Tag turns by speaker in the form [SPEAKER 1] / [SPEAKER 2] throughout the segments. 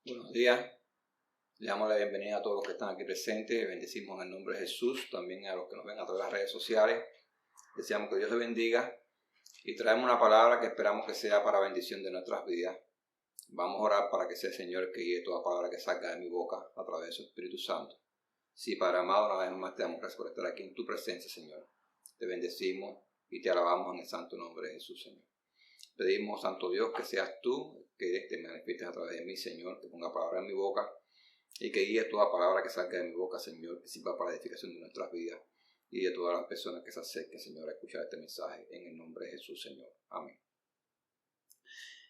[SPEAKER 1] Buenos días, le damos la bienvenida a todos los que están aquí presentes, bendecimos en el nombre de Jesús, también a los que nos ven a través de las redes sociales, deseamos que Dios les bendiga y traemos una palabra que esperamos que sea para bendición de nuestras vidas. Vamos a orar para que sea el Señor que guíe toda palabra que salga de mi boca a través de su Espíritu Santo. Sí, Padre amado, una vez más te damos gracias por estar aquí en tu presencia, Señor. Te bendecimos y te alabamos en el santo nombre de Jesús, Señor. Pedimos, Santo Dios, que seas tú que te manifiestes a través de mí, Señor, que ponga palabra en mi boca y que guíe toda palabra que salga de mi boca, Señor, que sirva para la edificación de nuestras vidas y de todas las personas que se acerquen, Señor, a escuchar este mensaje en el nombre de Jesús, Señor. Amén.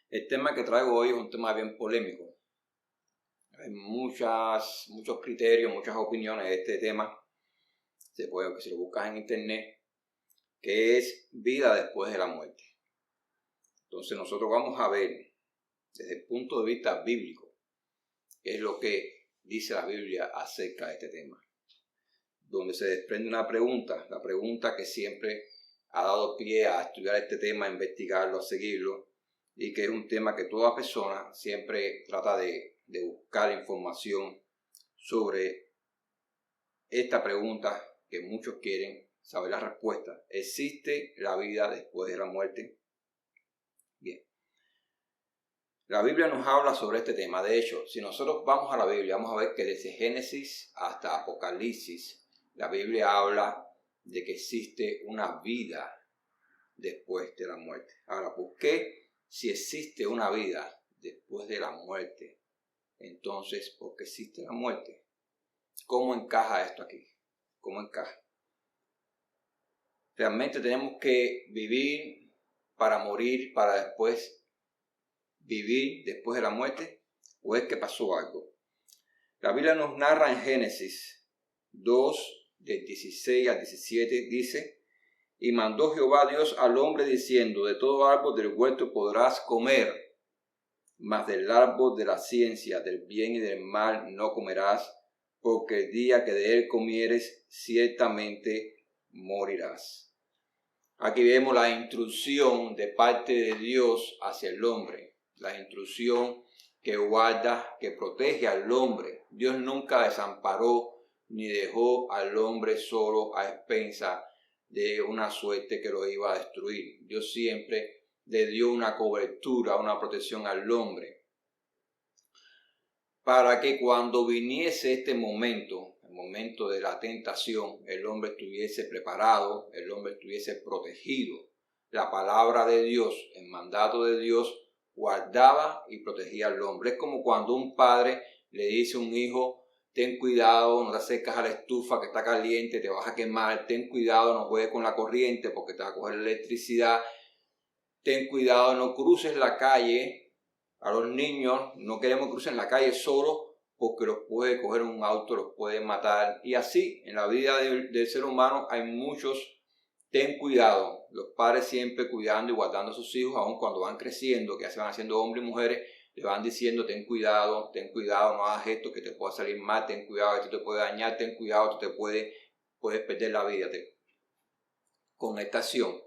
[SPEAKER 1] El tema que traigo hoy es un tema bien polémico. Hay muchos criterios, muchas opiniones de este tema. Si lo buscas en internet, que es vida después de la muerte. Entonces nosotros vamos a ver desde el punto de vista bíblico qué es lo que dice la Biblia acerca de este tema. Donde se desprende una pregunta, la pregunta que siempre ha dado pie a estudiar este tema, a investigarlo, a seguirlo, y que es un tema que toda persona siempre trata de buscar información sobre esta pregunta que muchos quieren saber la respuesta. ¿Existe la vida después de la muerte? Bien. La Biblia nos habla sobre este tema. De hecho, si nosotros vamos a la Biblia, vamos a ver que desde Génesis hasta Apocalipsis, la Biblia habla de que existe una vida después de la muerte. Ahora, ¿por qué si existe una vida después de la muerte, entonces por qué existe la muerte? ¿Cómo encaja esto aquí? ¿Cómo encaja? ¿Realmente tenemos que vivir para morir, para después vivir después de la muerte? ¿O es que pasó algo? La Biblia nos narra en Génesis 2, del 16 al 17, dice: y mandó Jehová Dios al hombre diciendo: de todo árbol del huerto podrás comer, mas del árbol de la ciencia del bien y del mal no comerás, porque el día que de él comieres ciertamente morirás. Aquí vemos la instrucción de parte de Dios hacia el hombre, la instrucción que guarda, que protege al hombre. Dios nunca desamparó ni dejó al hombre solo a expensas de una suerte que lo iba a destruir. Dios siempre le dio una cobertura, una protección al hombre, para que cuando viniese este momento, el momento de la tentación, el hombre estuviese preparado, el hombre estuviese protegido. La palabra de Dios, el mandato de Dios, guardaba y protegía al hombre. Es como cuando un padre le dice a un hijo: ten cuidado, no te acercas a la estufa que está caliente, te vas a quemar, ten cuidado, no juegues con la corriente porque te va a coger electricidad, ten cuidado, no cruces la calle. A los niños no queremos que crucen la calle solo porque los puede coger un auto, los puede matar. Y así, en la vida del ser humano hay muchos ten cuidado. Los padres siempre cuidando y guardando a sus hijos, aun cuando van creciendo, que ya se van haciendo hombres y mujeres, le van diciendo: ten cuidado, no hagas esto que te pueda salir mal, ten cuidado, esto te puede dañar, ten cuidado, esto te puedes perder la vida. Con esta acción.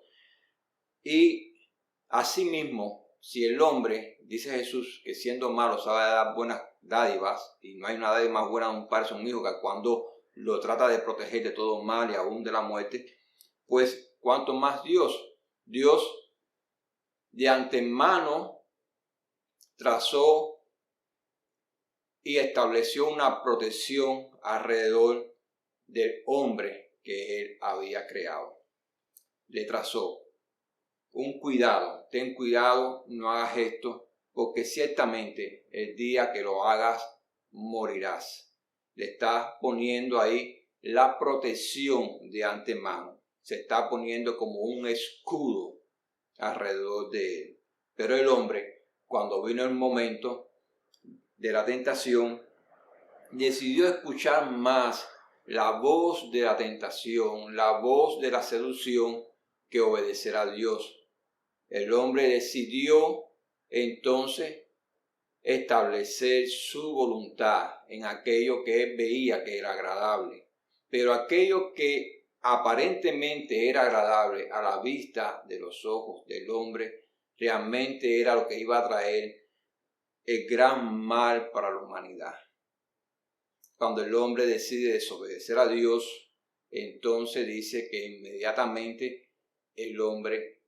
[SPEAKER 1] Y asimismo, si el hombre, dice Jesús, que siendo malo sabe dar buenas dádivas, y no hay una dádiva más buena de un padre a un hijo que cuando lo trata de proteger de todo mal y aún de la muerte, pues cuanto más Dios de antemano trazó y estableció una protección alrededor del hombre que él había creado. Le trazó un cuidado: ten cuidado, no hagas esto, porque ciertamente el día que lo hagas morirás. Le está poniendo ahí la protección de antemano. Se está poniendo como un escudo alrededor de él. Pero el hombre, cuando vino el momento de la tentación, decidió escuchar más la voz de la tentación, la voz de la seducción, que obedecer a Dios. El hombre decidió entonces establecer su voluntad en aquello que él veía que era agradable. Pero aquello que aparentemente era agradable a la vista de los ojos del hombre, realmente era lo que iba a traer el gran mal para la humanidad. Cuando el hombre decide desobedecer a Dios, entonces dice que inmediatamente el hombre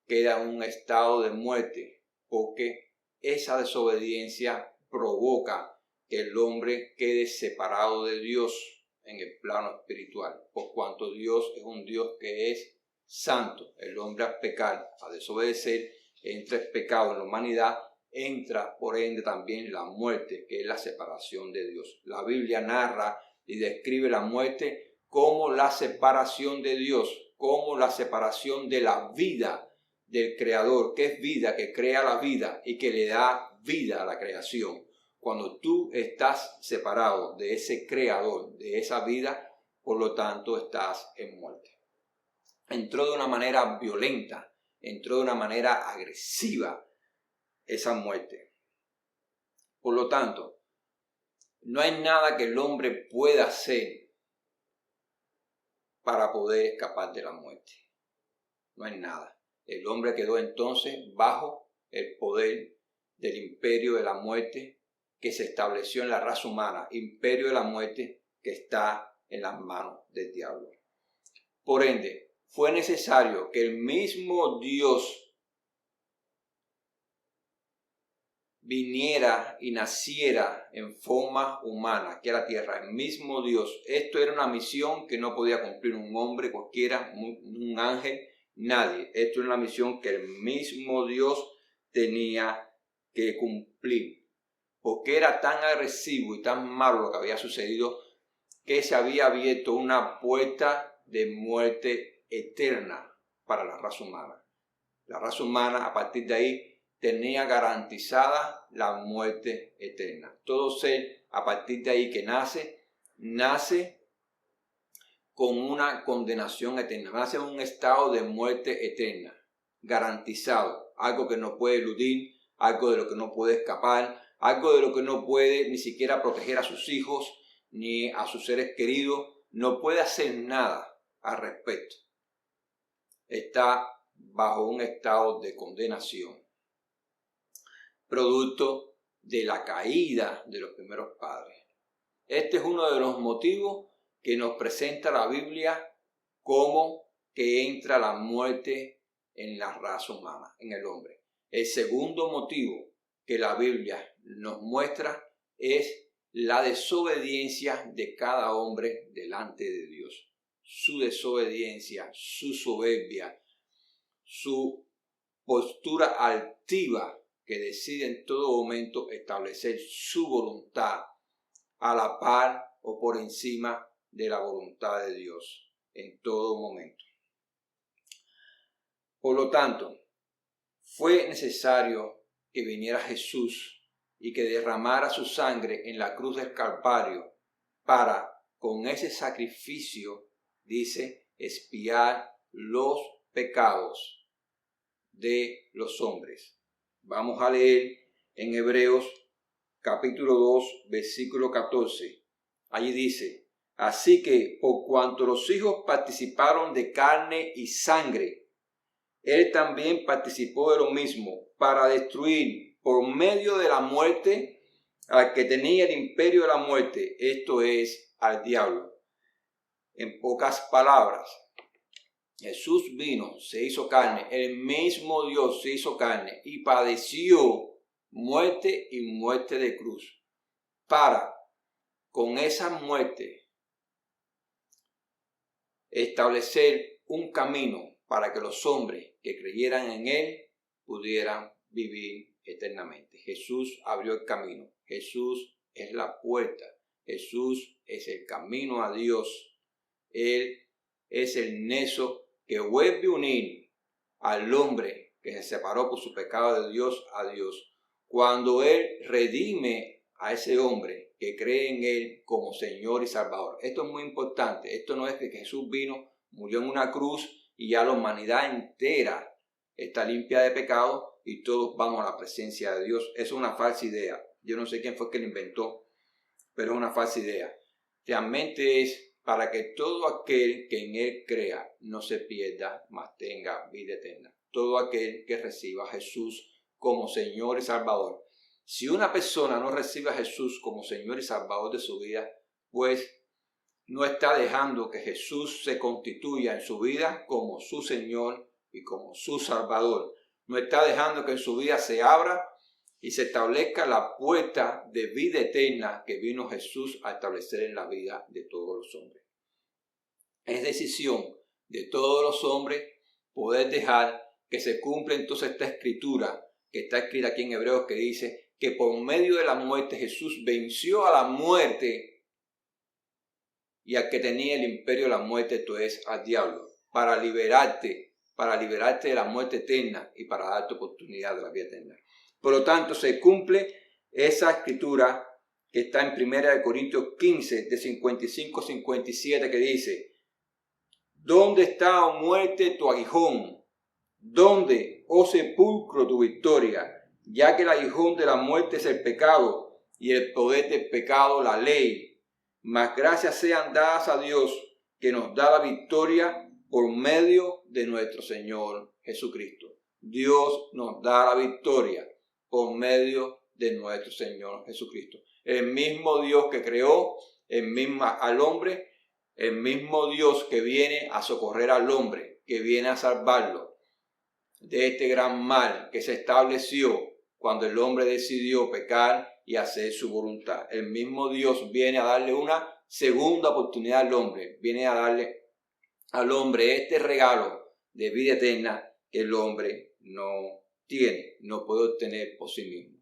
[SPEAKER 1] queda en un estado de muerte, porque esa desobediencia provoca que el hombre quede separado de Dios en el plano espiritual, por cuanto Dios es un Dios que es santo. El hombre al pecar, a desobedecer, entra el pecado en la humanidad, entra por ende también la muerte, que es la separación de Dios. La Biblia narra y describe la muerte como la separación de Dios, como la separación de la vida del Creador, que es vida, que crea la vida y que le da vida a la creación. Cuando tú estás separado de ese Creador, de esa vida, por lo tanto estás en muerte. Entró de una manera violenta, entró de una manera agresiva esa muerte. Por lo tanto, no hay nada que el hombre pueda hacer para poder escapar de la muerte. No hay nada. El hombre quedó entonces bajo el poder del imperio de la muerte que se estableció en la raza humana, imperio de la muerte que está en las manos del diablo. Por ende, fue necesario que el mismo Dios viniera y naciera en forma humana, que era tierra, el mismo Dios. Esto era una misión que no podía cumplir un hombre cualquiera, un ángel, nadie. Esto era una misión que el mismo Dios tenía que cumplir, porque era tan agresivo y tan malo lo que había sucedido, que se había abierto una puerta de muerte eterna para la raza humana. La raza humana, a partir de ahí, tenía garantizada la muerte eterna. Todo ser a partir de ahí que nace con una condenación eterna, nace en un estado de muerte eterna, garantizado, algo que no puede eludir, algo de lo que no puede escapar, algo de lo que no puede ni siquiera proteger a sus hijos ni a sus seres queridos, no puede hacer nada al respecto. Está bajo un estado de condenación, producto de la caída de los primeros padres. Este es uno de los motivos que nos presenta la Biblia como que entra la muerte en la raza humana, en el hombre. El segundo motivo que la Biblia nos muestra es la desobediencia de cada hombre delante de Dios. Su desobediencia, su soberbia, su postura altiva que decide en todo momento establecer su voluntad a la par o por encima de la voluntad de Dios en todo momento. Por lo tanto, fue necesario que viniera Jesús y que derramara su sangre en la cruz del Calvario para, con ese sacrificio, dice, expiar los pecados de los hombres. Vamos a leer en Hebreos capítulo 2, versículo 14. Allí dice: así que por cuanto los hijos participaron de carne y sangre, él también participó de lo mismo, para destruir por medio de la muerte al que tenía el imperio de la muerte, esto es, al diablo. En pocas palabras, Jesús vino, se hizo carne, el mismo Dios se hizo carne y padeció muerte y muerte de cruz, para, con esa muerte, establecer un camino para que los hombres que creyeran en Él pudieran vivir eternamente. Jesús abrió el camino, Jesús es la puerta, Jesús es el camino a Dios, Él es el nexo que vuelve a unir al hombre que se separó por su pecado de Dios a Dios. Cuando Él redime a ese hombre que cree en Él como Señor y Salvador. Esto es muy importante. Esto no es que Jesús vino, murió en una cruz y ya la humanidad entera está limpia de pecado y todos vamos a la presencia de Dios. Eso es una falsa idea. Yo no sé quién fue el que la inventó, pero es una falsa idea. Realmente es para que todo aquel que en Él crea no se pierda, mas tenga vida eterna. Todo aquel que reciba a Jesús como Señor y Salvador Si una persona no recibe a Jesús como Señor y Salvador de su vida, pues no está dejando que Jesús se constituya en su vida como su Señor y como su Salvador. No está dejando que en su vida se abra y se establezca la puerta de vida eterna que vino Jesús a establecer en la vida de todos los hombres. Es decisión de todos los hombres poder dejar que se cumpla entonces esta escritura que está escrita aquí en Hebreos, que dice que por medio de la muerte Jesús venció a la muerte y al que tenía el imperio de la muerte, esto es, al diablo, para liberarte de la muerte eterna y para darte oportunidad de la vida eterna. Por lo tanto, se cumple esa escritura que está en 1 Corintios 15, de 55-57, que dice: ¿dónde está, oh muerte, tu aguijón? ¿Dónde, oh sepulcro, tu victoria? Ya que el aguijón de la muerte es el pecado, y el poder del pecado la ley. Mas gracias sean dadas a Dios, que nos da la victoria por medio de nuestro Señor Jesucristo. Dios nos da la victoria por medio de nuestro Señor Jesucristo. El mismo Dios que creó al hombre, el mismo Dios que viene a socorrer al hombre, que viene a salvarlo de este gran mal que se estableció cuando el hombre decidió pecar y hacer su voluntad. El mismo Dios viene a darle una segunda oportunidad al hombre, viene a darle al hombre este regalo de vida eterna que el hombre no tiene, no puede obtener por sí mismo.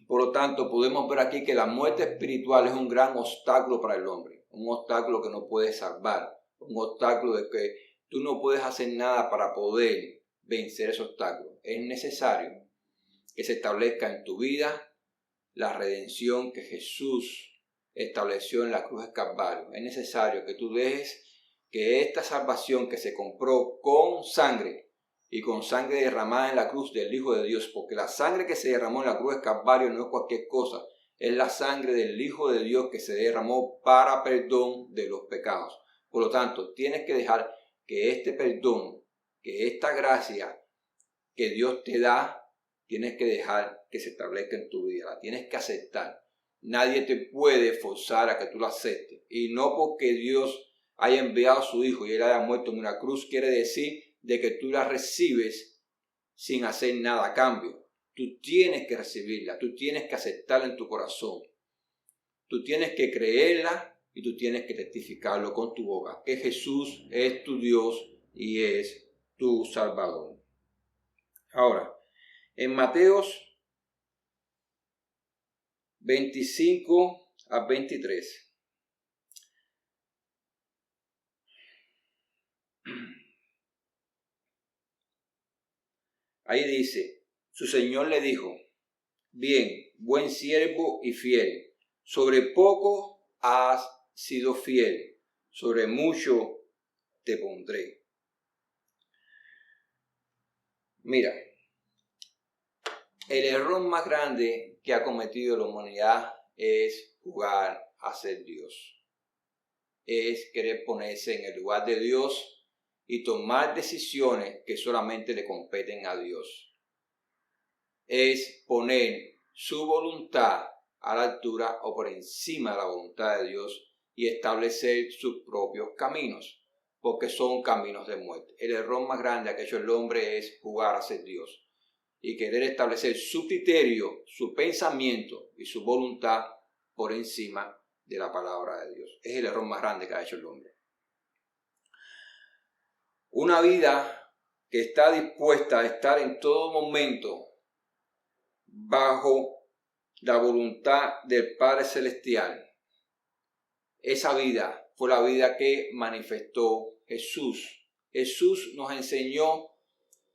[SPEAKER 1] Por lo tanto, podemos ver aquí que la muerte espiritual es un gran obstáculo para el hombre, un obstáculo que no puede salvar, un obstáculo de que tú no puedes hacer nada para poder vencer ese obstáculo. Es necesario que se establezca en tu vida la redención que Jesús estableció en la cruz del Calvario. Es necesario que tú dejes que esta salvación que se compró con sangre y con sangre derramada en la cruz del Hijo de Dios, porque la sangre que se derramó en la cruz del Calvario no es cualquier cosa, es la sangre del Hijo de Dios que se derramó para perdón de los pecados. Por lo tanto, tienes que dejar que este perdón, que esta gracia que Dios te da, tienes que dejar que se establezca en tu vida, la tienes que aceptar. Nadie te puede forzar a que tú la aceptes. Y no porque Dios haya enviado a su Hijo y Él haya muerto en una cruz, quiere decir de que tú la recibes sin hacer nada a cambio. Tú tienes que recibirla, tú tienes que aceptarla en tu corazón. Tú tienes que creerla y tú tienes que testificarlo con tu boca, que Jesús es tu Dios y es tu Salvador. Ahora, en Mateos 25 a 23. Ahí dice, su Señor le dijo: bien, buen siervo y fiel, sobre poco has sido fiel, sobre mucho te pondré. Mira, el error más grande que ha cometido la humanidad es jugar a ser Dios. Es querer ponerse en el lugar de Dios y tomar decisiones que solamente le competen a Dios. Es poner su voluntad a la altura o por encima de la voluntad de Dios y establecer sus propios caminos, porque son caminos de muerte. El error más grande que ha hecho el hombre es jugar a ser Dios y querer establecer su criterio, su pensamiento y su voluntad por encima de la palabra de Dios. Es el error más grande que ha hecho el hombre. Una vida que está dispuesta a estar en todo momento bajo la voluntad del Padre Celestial. Esa vida fue la vida que manifestó Jesús. Jesús nos enseñó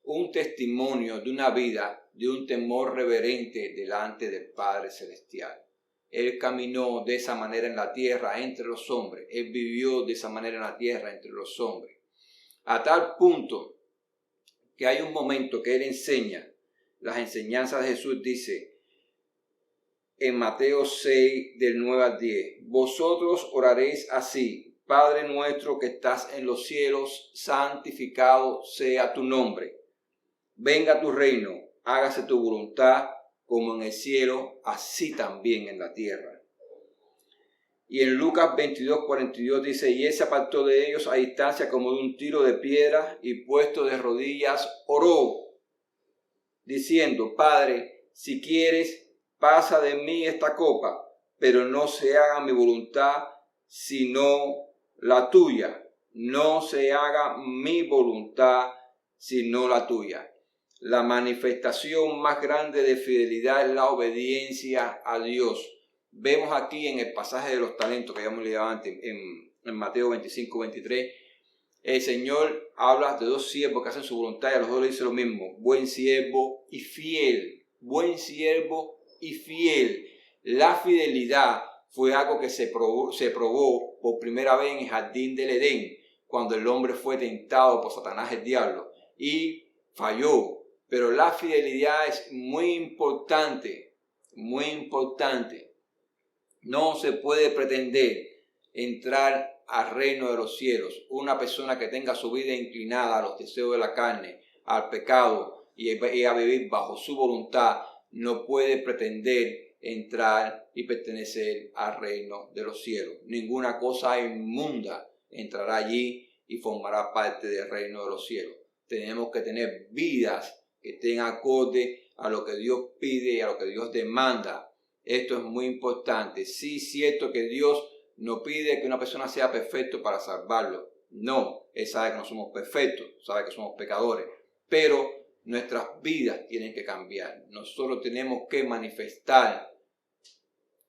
[SPEAKER 1] un testimonio de una vida de un temor reverente delante del Padre Celestial. Él caminó de esa manera en la tierra entre los hombres. Él vivió de esa manera en la tierra entre los hombres. A tal punto que hay un momento que Él enseña las enseñanzas de Jesús, dice en Mateo 6, del 9 al 10, vosotros oraréis así: Padre nuestro que estás en los cielos, santificado sea tu nombre. venga tu reino, hágase tu voluntad como en el cielo, así también en la tierra. Y en Lucas 22:42 dice, y él se apartó de ellos a distancia como de un tiro de piedra y puesto de rodillas oró, diciendo, Padre, si quieres, pasa de mí esta copa, pero no se haga mi voluntad, sino la tuya. No se haga mi voluntad, sino la tuya. La manifestación más grande de fidelidad es la obediencia a Dios. Vemos aquí en el pasaje de los talentos que habíamos leído antes, en Mateo 25:23, el Señor habla de dos siervos que hacen su voluntad y a los dos le dice lo mismo, buen siervo y fiel, buen siervo y fiel. La fidelidad fue algo que se probó por primera vez en el jardín del Edén, cuando el hombre fue tentado por Satanás el diablo y falló. Pero la fidelidad es muy importante, muy importante. No se puede pretender entrar al reino de los cielos una persona que tenga su vida inclinada a los deseos de la carne, al pecado y a vivir bajo su voluntad, no puede pretender entrar y pertenecer al reino de los cielos. Ninguna cosa inmunda entrará allí y formará parte del reino de los cielos. Tenemos que tener vidas que estén acorde a lo que Dios pide y a lo que Dios demanda. Esto es muy importante. Sí, es cierto que Dios no pide que una persona sea perfecto para salvarlo. No, Él sabe que no somos perfectos, sabe que somos pecadores. Pero nuestras vidas tienen que cambiar. Nosotros tenemos que manifestar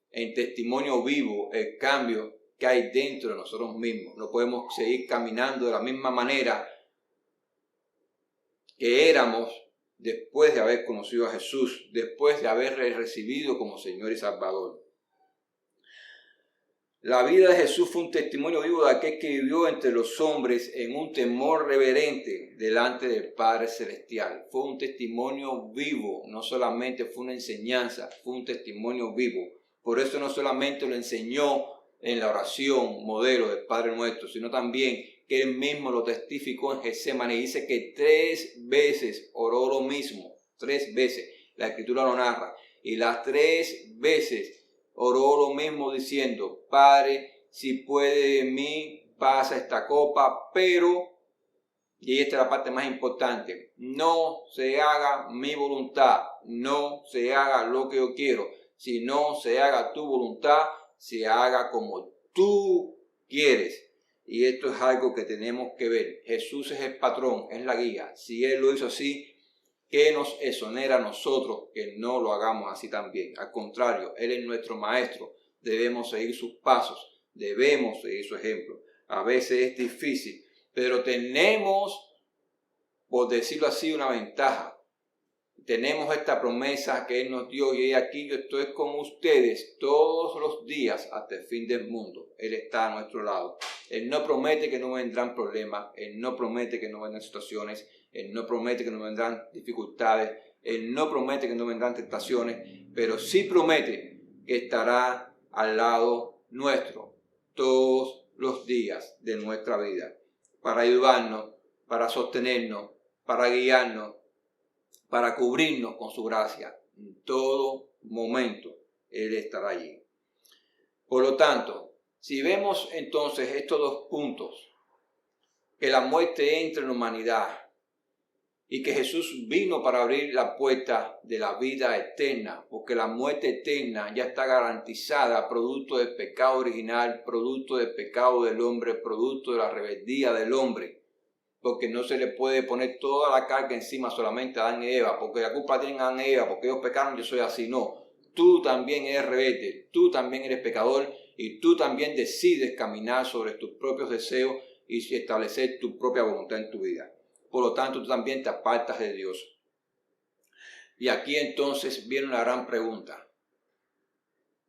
[SPEAKER 1] en testimonio vivo el cambio que hay dentro de nosotros mismos. No podemos seguir caminando de la misma manera que éramos después de haber conocido a Jesús, después de haberle recibido como Señor y Salvador. La vida de Jesús fue un testimonio vivo de aquel que vivió entre los hombres en un temor reverente delante del Padre Celestial. Fue un testimonio vivo, no solamente fue una enseñanza, fue un testimonio vivo. Por eso no solamente lo enseñó en la oración modelo del Padre Nuestro, sino también que él mismo lo testificó en Getsemaní. Dice que 3 veces oró lo mismo, 3 veces. La Escritura lo narra. Y las 3 veces oró lo mismo diciendo, Padre, si puede de mí, pasa esta copa, pero, y esta es la parte más importante, no se haga mi voluntad, no se haga lo que yo quiero, sino se haga tu voluntad, se haga como tú quieres. Y esto es algo que tenemos que ver. Jesús es el patrón, es la guía. Si Él lo hizo así, ¿qué nos exonera a nosotros que no lo hagamos así también? Al contrario, Él es nuestro maestro. Debemos seguir sus pasos, debemos seguir su ejemplo. A veces es difícil, pero tenemos, por decirlo así, una ventaja. Tenemos esta promesa que Él nos dio y aquí yo estoy con ustedes todos los días hasta el fin del mundo. Él está a nuestro lado. Él no promete que no vendrán problemas, Él no promete que no vendrán situaciones, Él no promete que no vendrán dificultades, Él no promete que no vendrán tentaciones, pero sí promete que estará al lado nuestro todos los días de nuestra vida para ayudarnos, para sostenernos, para guiarnos, para cubrirnos con su gracia. En todo momento Él estará allí. Por lo tanto, si vemos entonces estos 2 puntos, que la muerte entra en la humanidad y que Jesús vino para abrir la puerta de la vida eterna, porque la muerte eterna ya está garantizada producto del pecado original, producto del pecado del hombre, producto de la rebeldía del hombre. Porque no se le puede poner toda la carga encima solamente a Adán y Eva, porque la culpa tiene Adán y Eva, porque ellos pecaron, yo soy así. No, tú también eres rebelde, tú también eres pecador y tú también decides caminar sobre tus propios deseos y establecer tu propia voluntad en tu vida. Por lo tanto, tú también te apartas de Dios. Y aquí entonces viene una gran pregunta,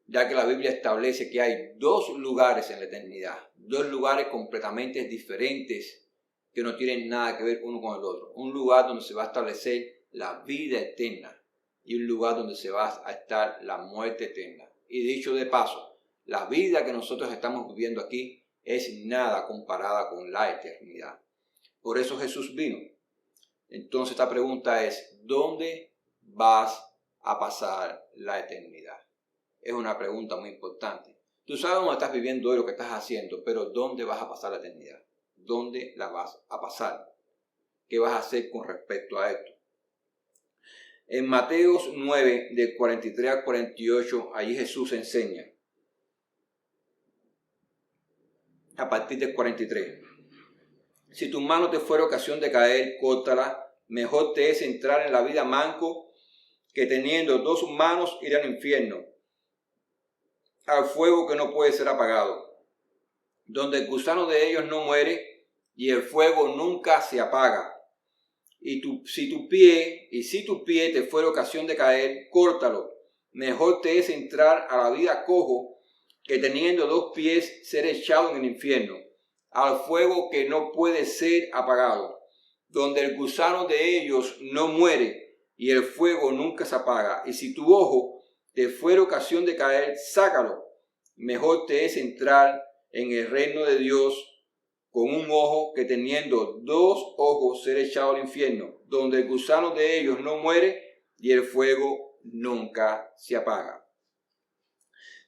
[SPEAKER 1] ya que la Biblia establece que hay 2 lugares en la eternidad, 2 lugares completamente diferentes que no tienen nada que ver uno con el otro. Un lugar donde se va a establecer la vida eterna y un lugar donde se va a estar la muerte eterna. Y dicho de paso, la vida que nosotros estamos viviendo aquí es nada comparada con la eternidad. Por eso Jesús vino, Entonces esta pregunta es, ¿dónde vas a pasar la eternidad? Es una pregunta muy importante. Tú sabes dónde estás viviendo hoy, lo que estás haciendo, pero ¿dónde vas a pasar la eternidad? ¿Dónde la vas a pasar? ¿Qué vas a hacer con respecto a esto? En Mateos 9, de 43 al 48, allí Jesús enseña, a partir del 43. Si tu mano te fuera ocasión de caer, córtala. Mejor te es entrar en la vida manco que teniendo dos manos ir al infierno, al fuego que no puede ser apagado, donde el gusano de ellos no muere y el fuego nunca se apaga. Si tu pie te fuera ocasión de caer, córtalo. Mejor te es entrar a la vida cojo que teniendo dos pies ser echado en el infierno, al fuego que no puede ser apagado, donde el gusano de ellos no muere y el fuego nunca se apaga. Y si tu ojo te fuera ocasión de caer, sácalo. Mejor te es entrar en el reino de Dios con un ojo que teniendo dos ojos ser echado al infierno, donde el gusano de ellos no muere y el fuego nunca se apaga.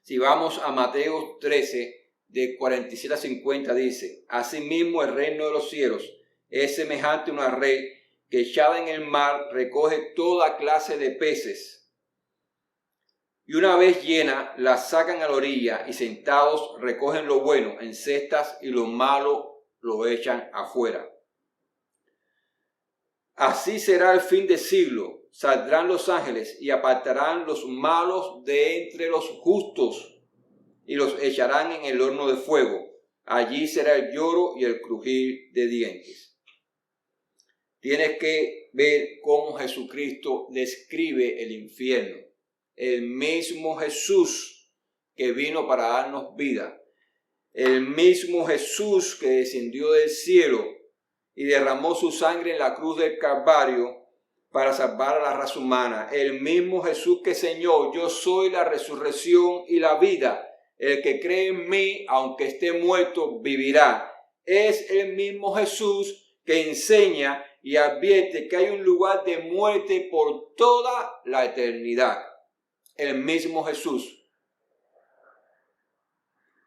[SPEAKER 1] Si vamos a Mateo 13, de 47 a 50, dice, asimismo el reino de los cielos es semejante a una red que echada en el mar recoge toda clase de peces. Y una vez llena, la sacan a la orilla y sentados recogen lo bueno en cestas y lo malo lo echan afuera. Así será el fin del siglo. Saldrán los ángeles y apartarán los malos de entre los justos y los echarán en el horno de fuego. Allí será el lloro y el crujir de dientes. Tienes que ver cómo Jesucristo describe el infierno. El mismo Jesús que vino para darnos vida. El mismo Jesús que descendió del cielo y derramó su sangre en la cruz del Calvario para salvar a la raza humana. El mismo Jesús que enseñó, yo soy la resurrección y la vida. El que cree en mí, aunque esté muerto, vivirá. Es el mismo Jesús que enseña y advierte que hay un lugar de muerte por toda la eternidad. El mismo Jesús.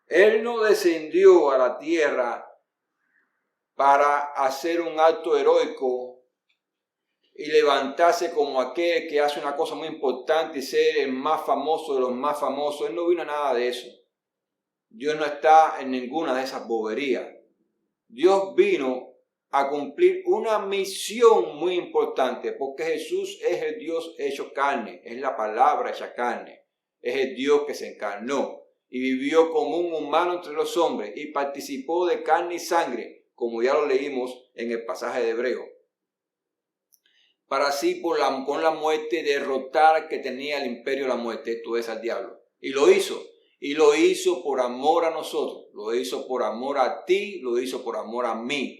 [SPEAKER 1] Él no descendió a la tierra para hacer un acto heroico y levantarse como aquel que hace una cosa muy importante y ser el más famoso de los más famosos. Él no vino a nada de eso. Dios no está en ninguna de esas boberías. Dios vino a cumplir una misión muy importante, porque Jesús es el Dios hecho carne, es la palabra hecha carne, es el Dios que se encarnó y vivió como un humano entre los hombres y participó de carne y sangre, como ya lo leímos en el pasaje de Hebreo, para así con la muerte derrotar que tenía el imperio de la muerte, esto es al diablo. Y lo hizo por amor a nosotros, lo hizo por amor a ti, lo hizo por amor a mí.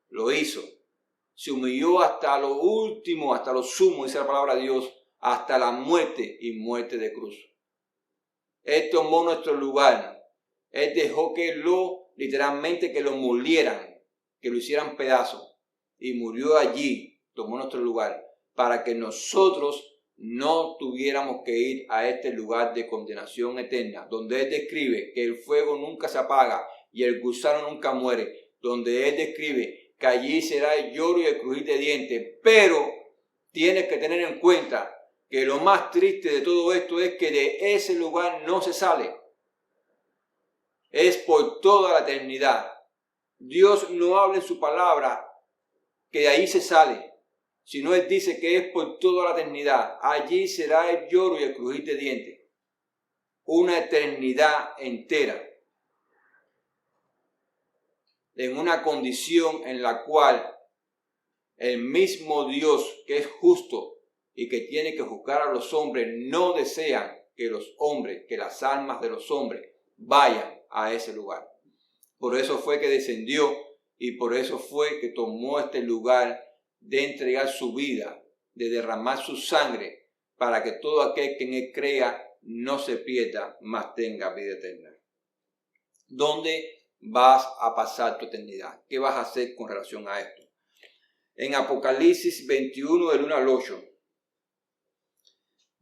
[SPEAKER 1] Lo hizo. Se humilló hasta lo último, hasta lo sumo, dice la palabra de Dios, hasta la muerte y muerte de cruz. Él tomó nuestro lugar. Él dejó literalmente que lo molieran, que lo hicieran pedazos. Y murió allí, tomó nuestro lugar, para que nosotros no tuviéramos que ir a este lugar de condenación eterna, donde Él describe que el fuego nunca se apaga y el gusano nunca muere, donde Él describe que allí será el lloro y el crujir de dientes. Pero tienes que tener en cuenta que lo más triste de todo esto es que de ese lugar no se sale. Es por toda la eternidad. Dios no habla en su palabra que de ahí se sale, sino Él dice que es por toda la eternidad. Allí será el lloro y el crujir de dientes. Una eternidad entera. En una condición en la cual el mismo Dios, que es justo y que tiene que juzgar a los hombres, no desean que las almas de los hombres vayan a ese lugar. Por eso fue que descendió y por eso fue que tomó este lugar de entregar su vida, de derramar su sangre, para que todo aquel que en Él crea no se pierda, mas tenga vida eterna. ¿Dónde vas a pasar tu eternidad? ¿Qué vas a hacer con relación a esto? en Apocalipsis 21 del 1 al 8.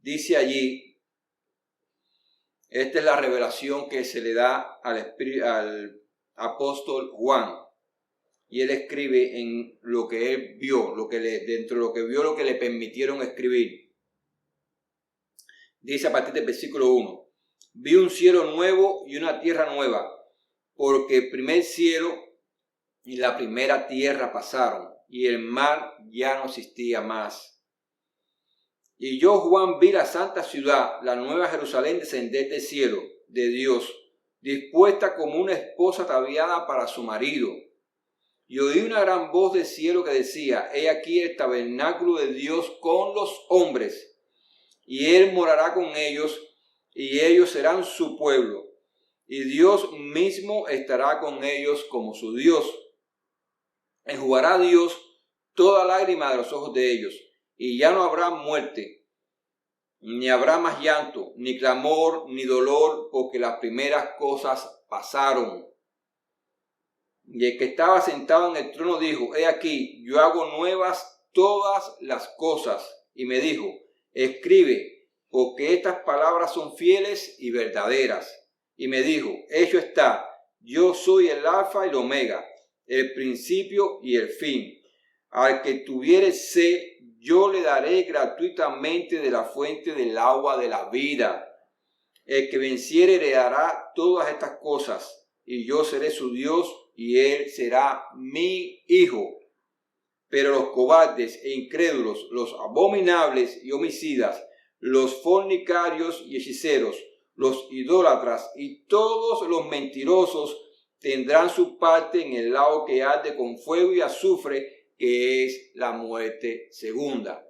[SPEAKER 1] Dice allí, esta es la revelación que se le da al apóstol Juan. Y él escribe en lo que él vio, dentro de lo que vio, lo que le permitieron escribir. Dice a partir del versículo 1, vi un cielo nuevo y una tierra nueva, porque el primer cielo y la primera tierra pasaron, y el mar ya no existía más. Y yo, Juan, vi la santa ciudad, la nueva Jerusalén, descender del cielo de Dios, dispuesta como una esposa ataviada para su marido. Y oí una gran voz del cielo que decía, he aquí el tabernáculo de Dios con los hombres, y él morará con ellos, y ellos serán su pueblo, y Dios mismo estará con ellos como su Dios. Enjugará Dios toda lágrima de los ojos de ellos, y ya no habrá muerte, ni habrá más llanto, ni clamor, ni dolor, porque las primeras cosas pasaron. Y el que estaba sentado en el trono dijo, he aquí, yo hago nuevas todas las cosas. Y me dijo, escribe, porque estas palabras son fieles y verdaderas. Y me dijo, hecho está, yo soy el alfa y el omega, el principio y el fin. Al que tuviere sed, yo le daré gratuitamente de la fuente del agua de la vida. El que venciere heredará todas estas cosas, y yo seré su Dios, y él será mi hijo. Pero los cobardes e incrédulos, los abominables y homicidas, los fornicarios y hechiceros, los idólatras y todos los mentirosos tendrán su parte en el lago que arde con fuego y azufre, que es la muerte segunda.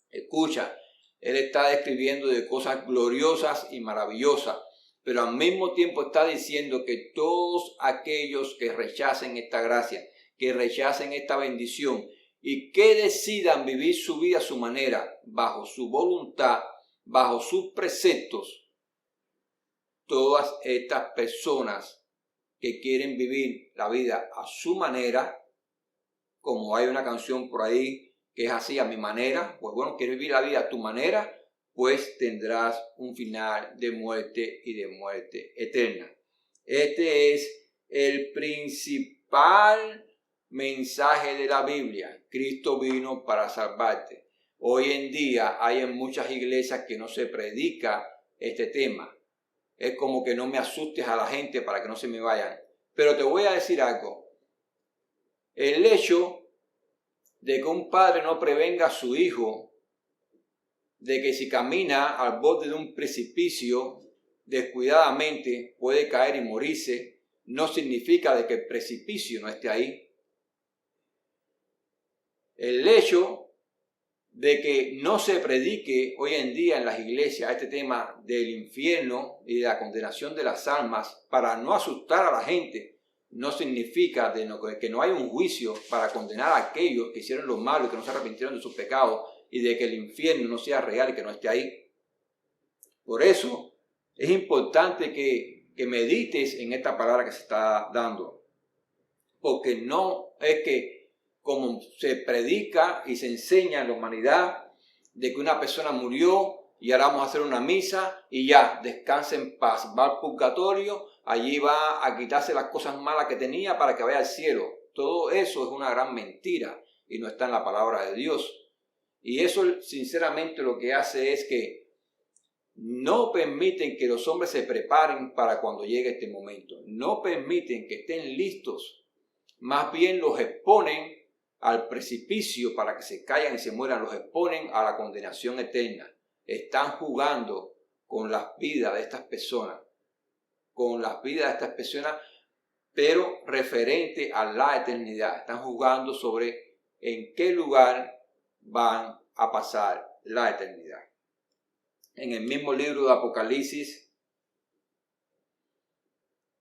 [SPEAKER 1] Escucha, él está describiendo de cosas gloriosas y maravillosas, pero al mismo tiempo está diciendo que todos aquellos que rechacen esta gracia, que rechacen esta bendición y que decidan vivir su vida a su manera, bajo su voluntad, bajo sus preceptos, todas estas personas que quieren vivir la vida a su manera, como hay una canción por ahí que es así, a mi manera, pues bueno, quieres vivir la vida a tu manera, pues tendrás un final de muerte y de muerte eterna. Este es el principal mensaje de la Biblia. Cristo vino para salvarte. Hoy en día hay en muchas iglesias que no se predica este tema. Es como que no me asustes a la gente para que no se me vayan. Pero te voy a decir algo. El hecho de que un padre no prevenga a su hijo de que si camina al borde de un precipicio descuidadamente puede caer y morirse, no significa de que el precipicio no esté ahí. El hecho de que no se predique hoy en día en las iglesias este tema del infierno y de la condenación de las almas para no asustar a la gente, no significa que no hay un juicio para condenar a aquellos que hicieron lo malo y que no se arrepintieron de sus pecados, y de que el infierno no sea real y que no esté ahí. Por eso es importante que medites en esta palabra que se está dando. Porque no es que como se predica y se enseña en la humanidad de que una persona murió y ahora vamos a hacer una misa y ya, descansa en paz, va al purgatorio, allí va a quitarse las cosas malas que tenía para que vaya al cielo. Todo eso es una gran mentira y no está en la palabra de Dios. Y eso sinceramente lo que hace es que no permiten que los hombres se preparen para cuando llegue este momento. No permiten que estén listos. Más bien los exponen al precipicio para que se caigan y se mueran. Los exponen a la condenación eterna. Están jugando con las vidas de estas personas. Con las vidas de estas personas, pero referente a la eternidad. Están jugando sobre en qué lugar van a pasar la eternidad. En el mismo libro de Apocalipsis,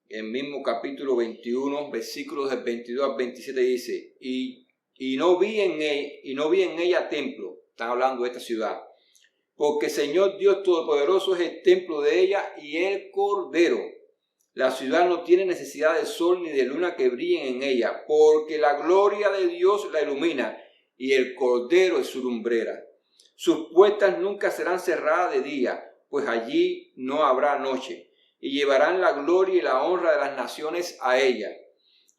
[SPEAKER 1] el mismo capítulo 21, versículos del 22 al 27 dice, y no vi en ella templo, están hablando de esta ciudad, porque el Señor Dios Todopoderoso es el templo de ella y el Cordero. La ciudad no tiene necesidad de sol ni de luna que brillen en ella, porque la gloria de Dios la ilumina y el Cordero es su lumbrera. Sus puertas nunca serán cerradas de día, pues allí no habrá noche, y llevarán la gloria y la honra de las naciones a ella.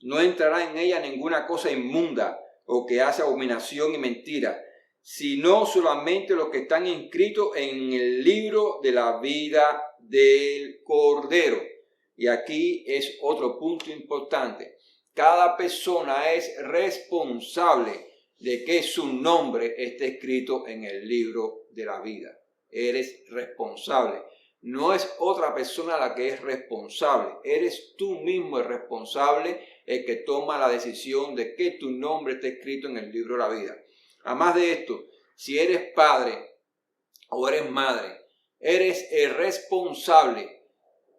[SPEAKER 1] No entrará en ella ninguna cosa inmunda o que hace abominación y mentira, sino solamente los que están inscritos en el libro de la vida del Cordero. Y aquí es otro punto importante. Cada persona es responsable de que su nombre esté escrito en el libro de la vida. Eres responsable. No es otra persona la que es responsable. Eres tú mismo el responsable, el que toma la decisión de que tu nombre esté escrito en el libro de la vida. Además de esto, si eres padre o eres madre, eres el responsable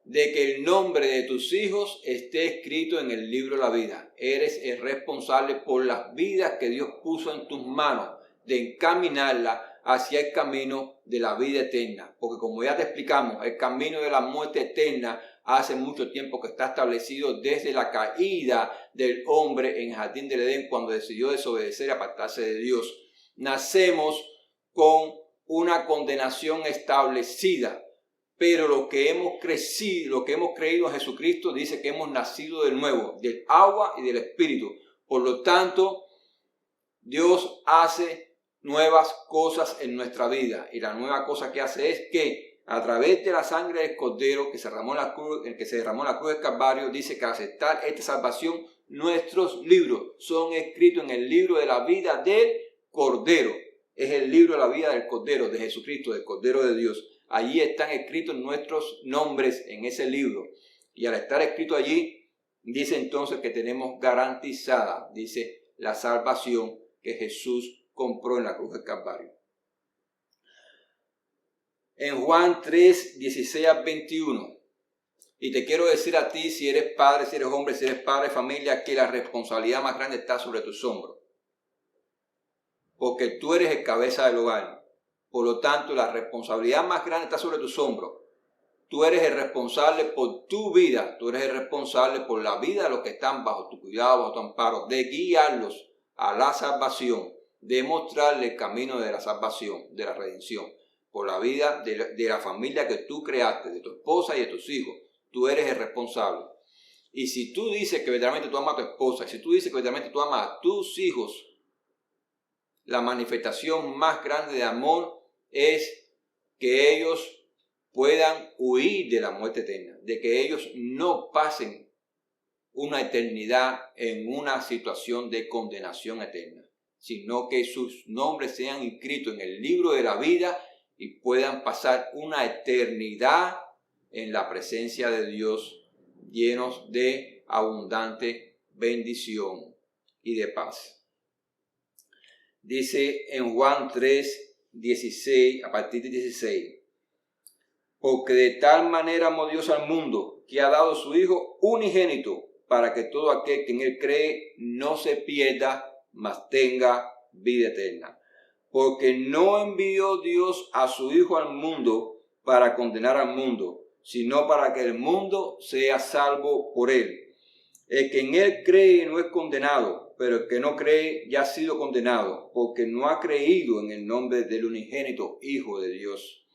[SPEAKER 1] de que el nombre de tus hijos esté escrito en el libro de la vida. Eres el responsable por las vidas que Dios puso en tus manos, de encaminarlas hacia el camino de la vida eterna. Porque como ya te explicamos, el camino de la muerte eterna hace mucho tiempo que está establecido desde la caída del hombre en el jardín del Edén, cuando decidió desobedecer y apartarse de Dios. Nacemos con una condenación establecida. Pero lo que hemos creído en Jesucristo, dice que hemos nacido de nuevo, del agua y del Espíritu. Por lo tanto, Dios hace nuevas cosas en nuestra vida. Y la nueva cosa que hace es que a través de la sangre del Cordero que se derramó en la cruz, el que se derramó en la cruz del Calvario, dice que al aceptar esta salvación, nuestros libros son escritos en el libro de la vida del Cordero. Es el libro de la vida del Cordero, de Jesucristo, del Cordero de Dios. Allí están escritos nuestros nombres en ese libro. Y al estar escrito allí, dice entonces que tenemos garantizada, dice, la salvación que Jesús compró en la cruz del Calvario. En Juan 3, 16 al 21. Y te quiero decir a ti, si eres padre, si eres hombre, si eres padre de familia, que la responsabilidad más grande está sobre tus hombros. Porque tú eres el cabeza del hogar. Por lo tanto, la responsabilidad más grande está sobre tus hombros. Tú eres el responsable por tu vida. Tú eres el responsable por la vida de los que están bajo tu cuidado, bajo tu amparo, de guiarlos a la salvación, de mostrarles el camino de la salvación, de la redención, por la vida de la familia que tú creaste, de tu esposa y de tus hijos. Tú eres el responsable. Y si tú dices que verdaderamente tú amas a tu esposa, y si tú dices que verdaderamente tú amas a tus hijos, la manifestación más grande de amor es que ellos puedan huir de la muerte eterna, de que ellos no pasen una eternidad en una situación de condenación eterna, sino que sus nombres sean inscritos en el libro de la vida y puedan pasar una eternidad en la presencia de Dios, llenos de abundante bendición y de paz. Dice en Juan 3, 16, a partir de 16, porque de tal manera amó Dios al mundo, que ha dado a su Hijo unigénito, para que todo aquel que en él cree no se pierda, mas tenga vida eterna. Porque no envió Dios a su Hijo al mundo para condenar al mundo, sino para que el mundo sea salvo por él. El que en él cree no es condenado, pero el que no cree ya ha sido condenado, porque no ha creído en el nombre del unigénito Hijo de Dios.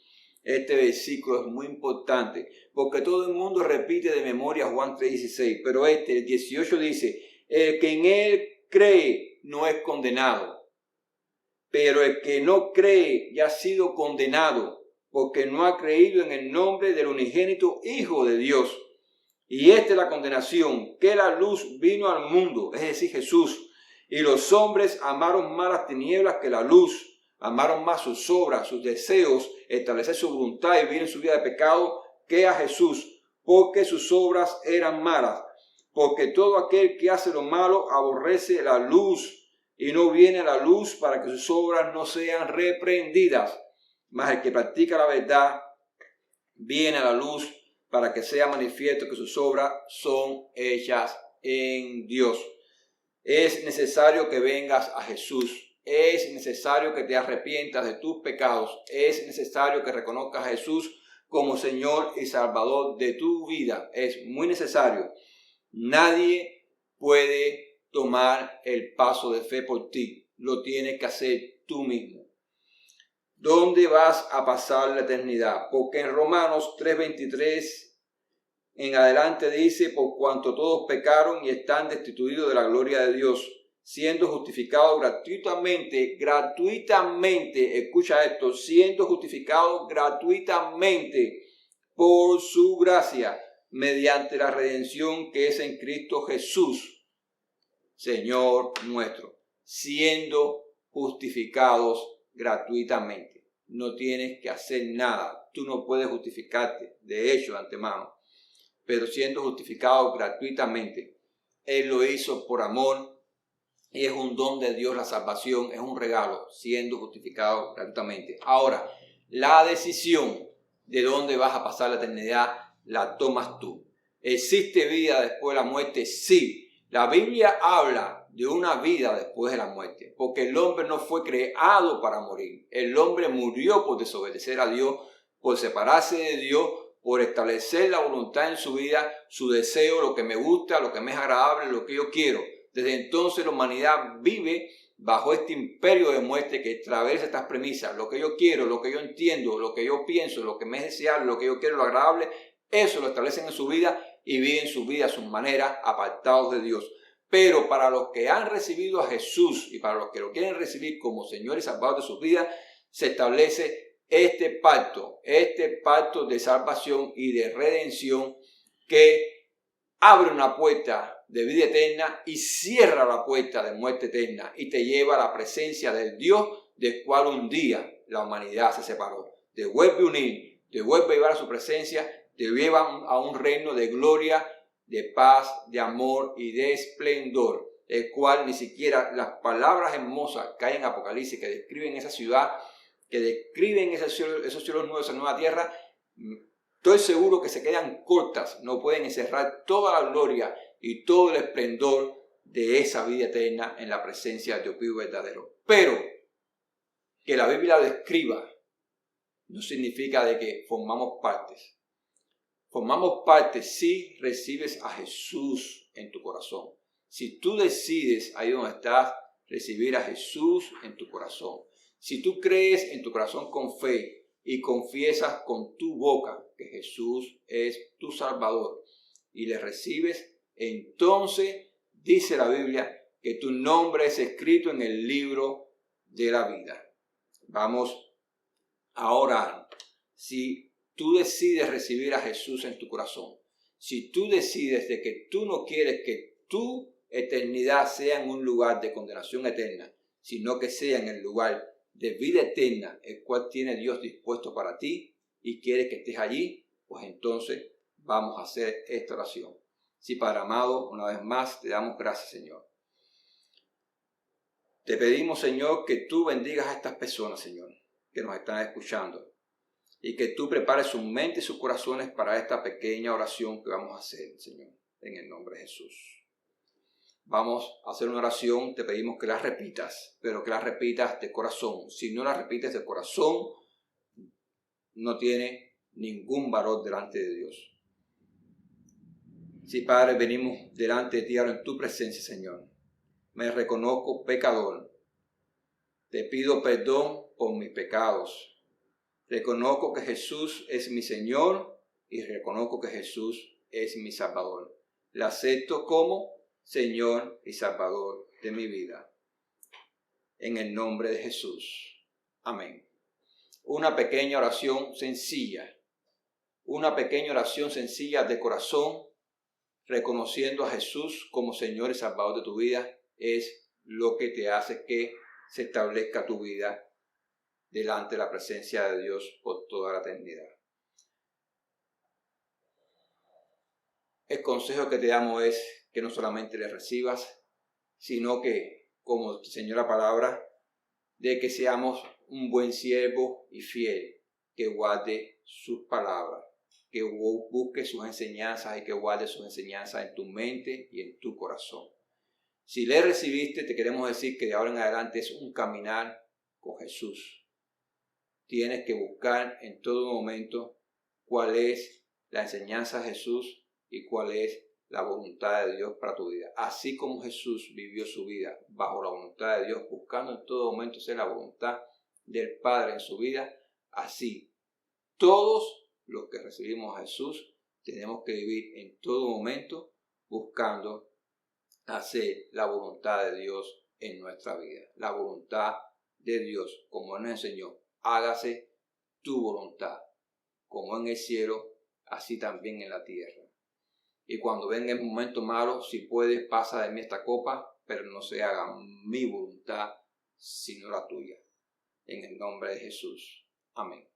[SPEAKER 1] Este versículo es muy importante, porque todo el mundo repite de memoria Juan 3:16, pero el 18 dice, el que en él cree no es condenado, pero el que no cree ya ha sido condenado, porque no ha creído en el nombre del unigénito Hijo de Dios. Y esta es la condenación, que la luz vino al mundo, es decir, Jesús. Y los hombres amaron más las tinieblas que la luz, amaron más sus obras, sus deseos, establecer su voluntad y vivir en su vida de pecado, que a Jesús, porque sus obras eran malas. Porque todo aquel que hace lo malo aborrece la luz y no viene a la luz para que sus obras no sean reprendidas. Mas el que practica la verdad viene a la luz para que sea manifiesto que sus obras son hechas en Dios. Es necesario que vengas a Jesús. Es necesario que te arrepientas de tus pecados. Es necesario que reconozcas a Jesús como Señor y Salvador de tu vida. Es muy necesario. Nadie puede tomar el paso de fe por ti. Lo tienes que hacer tú mismo. ¿Dónde vas a pasar la eternidad? Porque en Romanos 3:23 en adelante dice: por cuanto todos pecaron y están destituidos de la gloria de Dios, siendo justificados gratuitamente, escucha esto, siendo justificados gratuitamente por su gracia, mediante la redención que es en Cristo Jesús, Señor nuestro, siendo justificados gratuitamente. No tienes que hacer nada, tú no puedes justificarte, de hecho, de antemano, pero siendo justificados gratuitamente. Él lo hizo por amor y es un don de Dios. La salvación es un regalo, siendo justificado gratuitamente. Ahora, la decisión de dónde vas a pasar la eternidad la tomas tú. ¿Existe vida después de la muerte? Sí. La Biblia habla de una vida después de la muerte, porque el hombre no fue creado para morir. El hombre murió por desobedecer a Dios, por separarse de Dios, por establecer la voluntad en su vida, su deseo, lo que me gusta, lo que me es agradable, lo que yo quiero. Desde entonces la humanidad vive bajo este imperio de muerte que establece estas premisas. Lo que yo quiero, lo que yo entiendo, lo que yo pienso, lo que me es deseable, lo que yo quiero, lo agradable, eso lo establecen en su vida y viven su vida a su manera, apartados de Dios. Pero para los que han recibido a Jesús y para los que lo quieren recibir como Señor y Salvador de sus vidas, se establece este pacto de salvación y de redención que abre una puerta de vida eterna y cierra la puerta de muerte eterna y te lleva a la presencia del Dios del cual un día la humanidad se separó. Te vuelve a unir, te vuelve a llevar a su presencia, te lleva a un reino de gloria, de paz, de amor y de esplendor, el cual ni siquiera las palabras hermosas que hay en Apocalipsis que describen esa ciudad, que describen esos cielos nuevos, esa nueva tierra, estoy seguro que se quedan cortas, no pueden encerrar toda la gloria y todo el esplendor de esa vida eterna en la presencia de Dios vivo verdadero. Pero que la Biblia lo describa no significa de que formamos partes. Formamos parte si recibes a Jesús en tu corazón. Si tú decides, ahí donde estás, recibir a Jesús en tu corazón. Si tú crees en tu corazón con fe y confiesas con tu boca que Jesús es tu Salvador y le recibes, entonces dice la Biblia que tu nombre es escrito en el libro de la vida. Vamos a orar. Si tú decides recibir a Jesús en tu corazón, si tú decides de que tú no quieres que tu eternidad sea en un lugar de condenación eterna, sino que sea en el lugar de vida eterna, el cual tiene Dios dispuesto para ti y quiere que estés allí, pues entonces vamos a hacer esta oración. Sí, Padre amado, una vez más te damos gracias, Señor. Te pedimos, Señor, que tú bendigas a estas personas, Señor, que nos están escuchando, y que tú prepares su mente y sus corazones para esta pequeña oración que vamos a hacer, Señor, en el nombre de Jesús. Vamos a hacer una oración, te pedimos que la repitas, pero que la repitas de corazón. Si no la repites de corazón, no tiene ningún valor delante de Dios. Sí, Padre, venimos delante de ti ahora en tu presencia, Señor. Me reconozco pecador. Te pido perdón por mis pecados. Reconozco que Jesús es mi Señor y reconozco que Jesús es mi Salvador. Le acepto como Señor y Salvador de mi vida. En el nombre de Jesús. Amén. Una pequeña oración sencilla. Una pequeña oración sencilla de corazón, reconociendo a Jesús como Señor y Salvador de tu vida, es lo que te hace que se establezca tu vida delante de la presencia de Dios por toda la eternidad. El consejo que te damos es que no solamente le recibas, sino que, como te enseñó la palabra, de que seamos un buen siervo y fiel, que guarde sus palabras, que busque sus enseñanzas y que guarde sus enseñanzas en tu mente y en tu corazón. Si le recibiste, te queremos decir que de ahora en adelante es un caminar con Jesús. Tienes que buscar en todo momento cuál es la enseñanza de Jesús y cuál es la voluntad de Dios para tu vida. Así como Jesús vivió su vida bajo la voluntad de Dios, buscando en todo momento ser la voluntad del Padre en su vida, así todos los que recibimos a Jesús tenemos que vivir en todo momento buscando hacer la voluntad de Dios en nuestra vida. La voluntad de Dios, como Él nos enseñó, hágase tu voluntad, como en el cielo, así también en la tierra. Y cuando venga el momento malo, si puedes, pasa de mí esta copa, pero no se haga mi voluntad, sino la tuya. En el nombre de Jesús. Amén.